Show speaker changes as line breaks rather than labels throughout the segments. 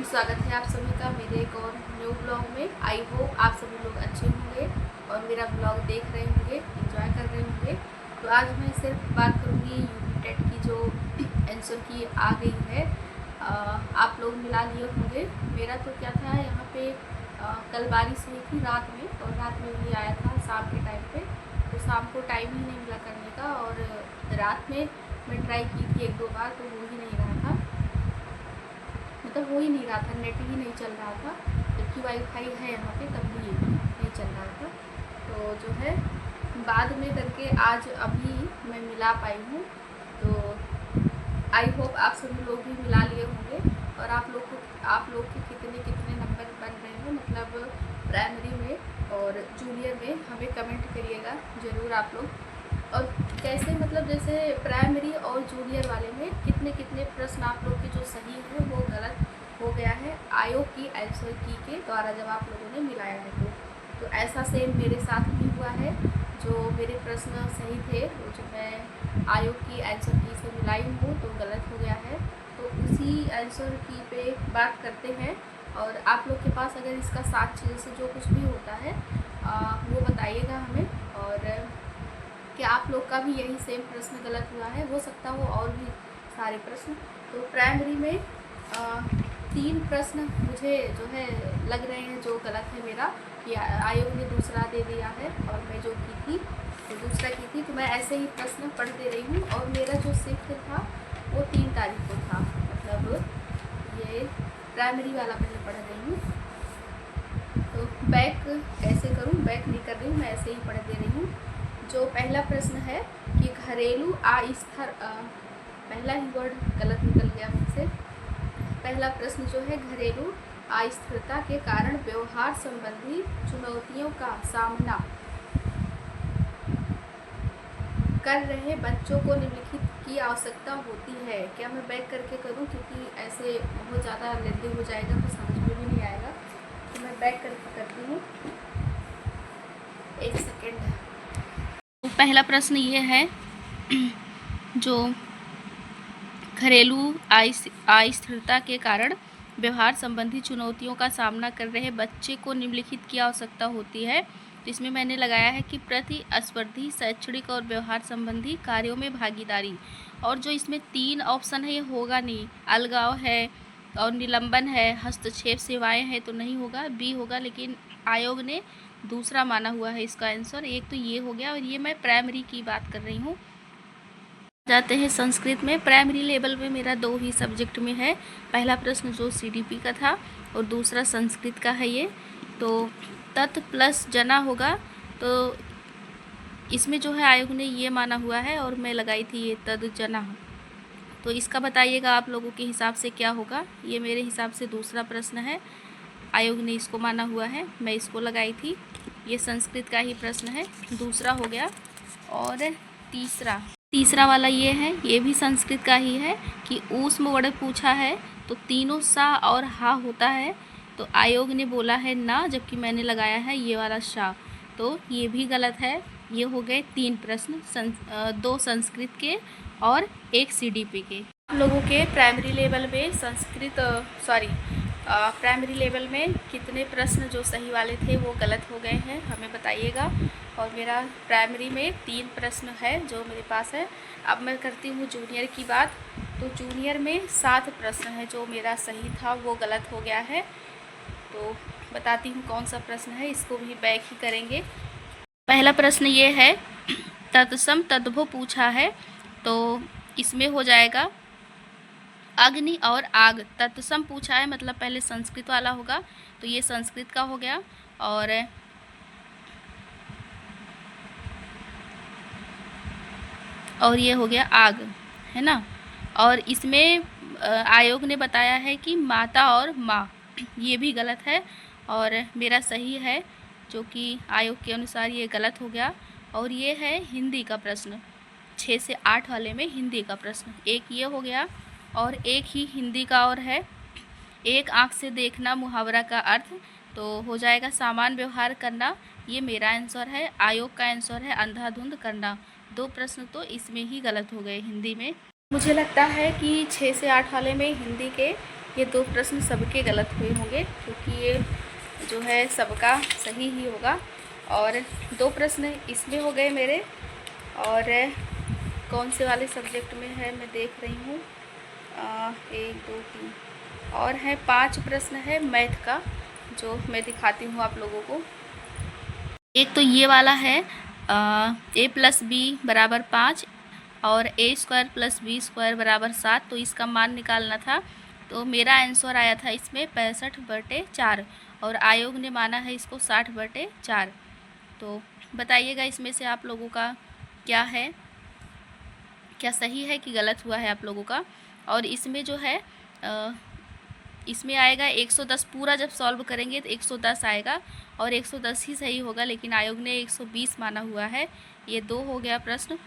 Friends, स्वागत है आप सभी का मेरे एक और न्यू ब्लॉग में। आई होप आप सभी लोग अच्छे होंगे और मेरा ब्लॉग देख रहे होंगे, एंजॉय कर रहे होंगे। तो आज मैं सिर्फ बात करूँगी यूपी टेट की जो आंसर की आ गई है। आप लोग मिला लिए होंगे। मेरा तो क्या था, यहाँ पे कल बारिश हुई थी रात में, और रात में भी आया था शाम के टाइम पे। तो शाम को टाइम ही नहीं मिला करने का, और रात में मैं ट्राई की थी एक दो बार, तो हो ही नहीं रहा था। मतलब हो ही नहीं रहा था, नेट ही नहीं चल रहा था। जबकि वाईफाई है यहाँ पे, तब भी नहीं चल रहा था। तो जो है बाद में करके आज अभी मैं मिला पाई हूँ। तो आई होप आप सभी लोग भी मिला लिए होंगे। और आप लोग के कितने नंबर बन रहे हैं, मतलब प्राइमरी में और जूनियर में, हमें कमेंट करिएगा ज़रूर आप लोग। और कैसे, मतलब जैसे प्राइमरी और जूनियर वाले में कितने प्रश्न आप लोग के जो सही है वो गलत हो गया है आयोग की आंसर की के द्वारा, जब आप लोगों ने मिलाया है। तो ऐसा सेम मेरे साथ भी हुआ है। जो मेरे प्रश्न सही थे, वो जो मैं आयोग की आंसर की से मिलाई हूँ, तो गलत हो गया है। तो उसी आंसर की पे बात करते हैं। और आप लोग के पास अगर इसका साक्ष्य जैसे जो कुछ भी होता है वो बताइएगा हमें। और कि आप लोग का भी यही सेम प्रश्न गलत हुआ है, हो सकता हो और भी सारे प्रश्न। तो प्राइमरी में 3 प्रश्न मुझे जो है लग रहे हैं जो गलत है मेरा, कि आयोग ने दूसरा दे दिया है और मैं जो की थी तो दूसरा की थी। तो मैं ऐसे ही प्रश्न पढ़ दे रही हूँ। और मेरा जो शिफ्ट था वो 3 तारीख को था, मतलब ये प्राइमरी वाला पहले पढ़ रही हूँ। तो बैक कैसे करूँ, बैक नहीं कर रही हूँ, मैं ऐसे ही पढ़ दे रही हूँ। जो पहला प्रश्न है कि घरेलू अस्थिर, पहला ही वर्ड गलत निकल गया मुझसे। पहला प्रश्न जो है, घरेलू अस्थिरता के कारण व्यवहार संबंधी चुनौतियों का सामना कर रहे बच्चों को निम्नलिखित की आवश्यकता होती है। क्या मैं बैक करके करूं, क्योंकि ऐसे बहुत ज़्यादा लेंदी हो जाएगा तो समझ में भी नहीं आएगा। तो मैं बैक करके करती हूँ, एक सेकेंड। पहला प्रश्न ये है, जो घरेलू अस्थिरता के कारण व्यवहार संबंधी चुनौतियों का सामना कर रहे बच्चे को निम्नलिखित की आवश्यकता होती है। तो इसमें मैंने लगाया है कि प्रतिस्पर्धी शैक्षणिक और व्यवहार संबंधी कार्यों में भागीदारी। और जो इसमें 3 ऑप्शन है ये होगा नहीं, अलगाव है और निलंबन है, हस्तक्षेप सेवाएं हैं, तो नहीं होगा, बी होगा। लेकिन आयोग ने दूसरा माना हुआ है इसका आंसर। एक तो ये हो गया, और ये मैं प्राइमरी की बात कर रही हूँ। जाते हैं संस्कृत में। प्राइमरी लेवल में मेरा 2 ही सब्जेक्ट में है। पहला प्रश्न जो सीडीपी का था और दूसरा संस्कृत का है ये। तो तत् प्लस जना होगा। तो इसमें जो है आयोग ने ये माना हुआ है, और मैं लगाई थी ये तद जना। तो इसका बताइएगा आप लोगों के हिसाब से क्या होगा। ये मेरे हिसाब से दूसरा प्रश्न है, आयोग ने इसको माना हुआ है, मैं इसको लगाई थी। ये संस्कृत का ही प्रश्न है, दूसरा हो गया। और तीसरा वाला ये है, ये भी संस्कृत का ही है, कि ऊष्म वर्ड पूछा है तो तीनों सा और हा होता है। तो आयोग ने बोला है ना, जबकि मैंने लगाया है ये वाला शा। तो ये भी गलत है। ये हो गए 3 प्रश्न, 2 संस्कृत के और 1 सीडीपी के। आप लोगों के प्राइमरी लेवल में प्राइमरी लेवल में कितने प्रश्न जो सही वाले थे वो गलत हो गए हैं, हमें बताइएगा। और मेरा प्राइमरी में 3 प्रश्न है जो मेरे पास है। अब मैं करती हूँ जूनियर की बात। तो जूनियर में 7 प्रश्न है, जो मेरा सही था वो गलत हो गया है। तो बताती हूँ कौन सा प्रश्न है, इसको भी बैक ही करेंगे। पहला प्रश्न ये है, तत्सम तद्भव पूछा है। तो इसमें हो जाएगा अग्नि और आग। तत्सम पूछा है, मतलब पहले संस्कृत वाला होगा, तो ये संस्कृत का हो गया। और ये हो गया आग, है ना। और इसमें आयोग ने बताया है कि माता और माँ, ये भी गलत है। और मेरा सही है, जो कि आयोग के अनुसार ये गलत हो गया। और ये है हिंदी का प्रश्न, 6 से 8 वाले में हिंदी का प्रश्न। एक ये हो गया, और एक ही हिंदी का और है, एक आँख से देखना मुहावरा का अर्थ। तो हो जाएगा सामान्य व्यवहार करना। ये मेरा आंसर है। आयोग का आंसर है अंधाधुंध करना। 2 प्रश्न तो इसमें ही गलत हो गए हिंदी में। मुझे लगता है कि 6 से 8 वाले में हिंदी के ये 2 प्रश्न सबके गलत हुए होंगे, क्योंकि ये जो है सबका सही ही होगा। और 2 प्रश्न इसमें हो गए मेरे, और कौन से वाले सब्जेक्ट में है मैं देख रही हूँ। 1 2 3 और है 5 प्रश्न है मैथ का, जो मैं दिखाती हूँ आप लोगों को। एक तो ये वाला है a + b = 5 और a² + b² = 7, तो इसका मान निकालना था। तो मेरा आंसर आया था इसमें 65/4 और आयोग ने माना है इसको 60/4। तो बताइएगा इसमें से आप लोगों का क्या है, क्या सही है कि गलत हुआ है आप लोगों का। और इसमें जो है इसमें आएगा 110, पूरा जब सॉल्व करेंगे तो 110 आएगा और 110 ही सही होगा, लेकिन आयोग ने 120 माना हुआ है। ये 2 हो गया प्रश्न।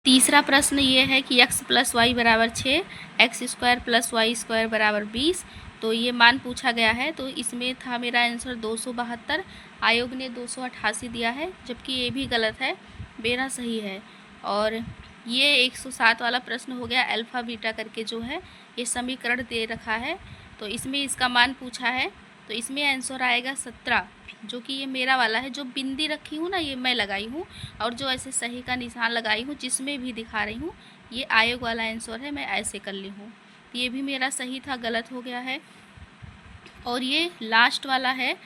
तीसरा प्रश्न ये है कि x + y = 6, x² + y² = 20, तो ये मान पूछा गया है। तो इसमें था मेरा आंसर 272, आयोग ने 288 दिया है, जबकि ये भी गलत है, मेरा सही है। और ये 107 वाला प्रश्न हो गया, अल्फ़ा बीटा करके जो है ये समीकरण दे रखा है, तो इसमें इसका मान पूछा है। तो इसमें आंसर आएगा 17, जो कि ये मेरा वाला है। जो बिंदी रखी हूँ ना, ये मैं लगाई हूँ, और जो ऐसे सही का निशान लगाई हूँ जिसमें भी दिखा रही हूँ, ये आयोग वाला आंसर है, मैं ऐसे कर ली हूँ। तो ये भी मेरा सही था, गलत हो गया है। और ये लास्ट वाला है,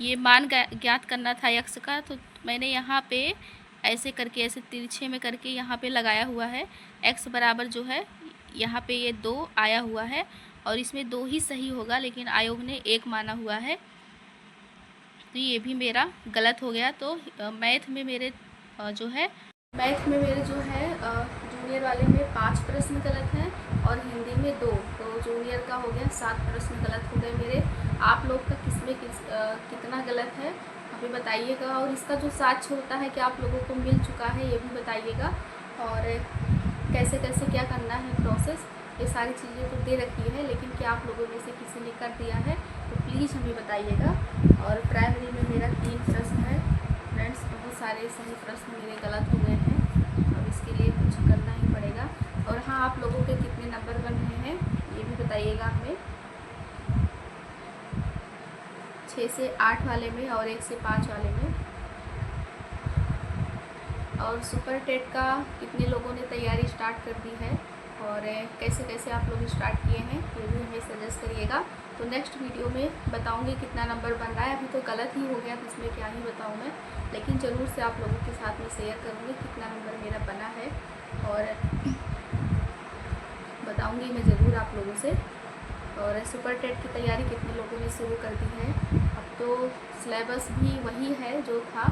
ये मान ज्ञात करना था x का, तो मैंने यहाँ पे ऐसे करके, ऐसे तिरछे में करके यहाँ पे लगाया हुआ है। x बराबर जो है यहाँ पे ये 2 आया हुआ है, और इसमें 2 ही सही होगा, लेकिन आयोग ने 1 माना हुआ है, तो ये भी मेरा गलत हो गया। तो मैथ में मेरे जो है जूनियर वाले में 5 प्रश्न गलत हैं और हिंदी में 2, तो जूनियर का हो गया 7 प्रश्न गलत हो गए मेरे। आप लोग का किसमें कितना गलत है अभी बताइएगा, और इसका जो साक्ष्य होता है कि आप लोगों को मिल चुका है ये भी बताइएगा, और कैसे कैसे क्या करना है प्रोसेस, ये सारी चीज़ें तो दे रखी है, लेकिन क्या आप लोगों में से किसी ने कर दिया है तो प्लीज़ हमें बताइएगा। और प्राइमरी में मेरा 3 प्रश्न है फ्रेंड्स, बहुत सारे सही प्रश्न मेरे गलत हो गए हैं, अब इसके लिए कुछ करना ही पड़ेगा। और हाँ, आप लोगों के कितने नंबर बन रहे हैं ये भी बताइएगा हमें, 6 से 8 वाले में और 1 से 5 वाले में। और सुपर टेट का कितने लोगों ने तैयारी स्टार्ट कर दी है, और कैसे कैसे आप लोग स्टार्ट किए हैं ये भी हमें सजेस्ट करिएगा। तो नेक्स्ट वीडियो में बताऊंगी कितना नंबर बन रहा है। अभी तो गलत ही हो गया, तो इसमें क्या ही बताऊं मैं, लेकिन ज़रूर से आप लोगों के साथ में शेयर करूंगी कितना नंबर मेरा बना है, और बताऊंगी मैं ज़रूर आप लोगों से। और सुपर टेट की तैयारी कितने लोगों ने शुरू कर दी है, अब तो सिलेबस भी वही है जो था,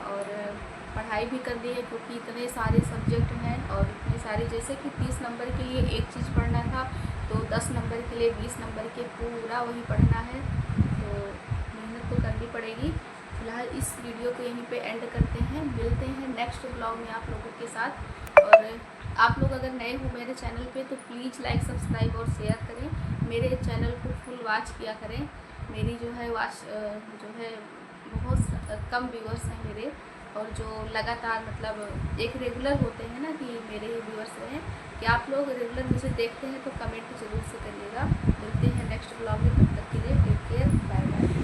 और पढ़ाई भी कर दी है, क्योंकि इतने सारे सब्जेक्ट हैं और इतने सारे, जैसे कि 30 नंबर के लिए एक चीज़ पढ़ना था, तो 10 नंबर के लिए 20 नंबर के पूरा वही पढ़ना है, तो मेहनत तो करनी पड़ेगी। फिलहाल इस वीडियो को यहीं पे एंड करते हैं, मिलते हैं नेक्स्ट ब्लॉग में आप लोगों के साथ। और आप लोग अगर नए हो मेरे चैनल पे तो प्लीज़ लाइक, सब्सक्राइब और शेयर करें, मेरे चैनल को फुल वॉच किया करें। मेरी जो है जो है बहुत कम व्यूअर्स हैं मेरे, और जो लगातार मतलब एक रेगुलर होते हैं ना, कि मेरे व्यूअर्स हैं, कि आप लोग रेगुलर मुझे देखते हैं, तो कमेंट ज़रूर से करिएगा। मिलते हैं नेक्स्ट ब्लॉग में, तब तक के लिए टेक केयर, बाय बाय।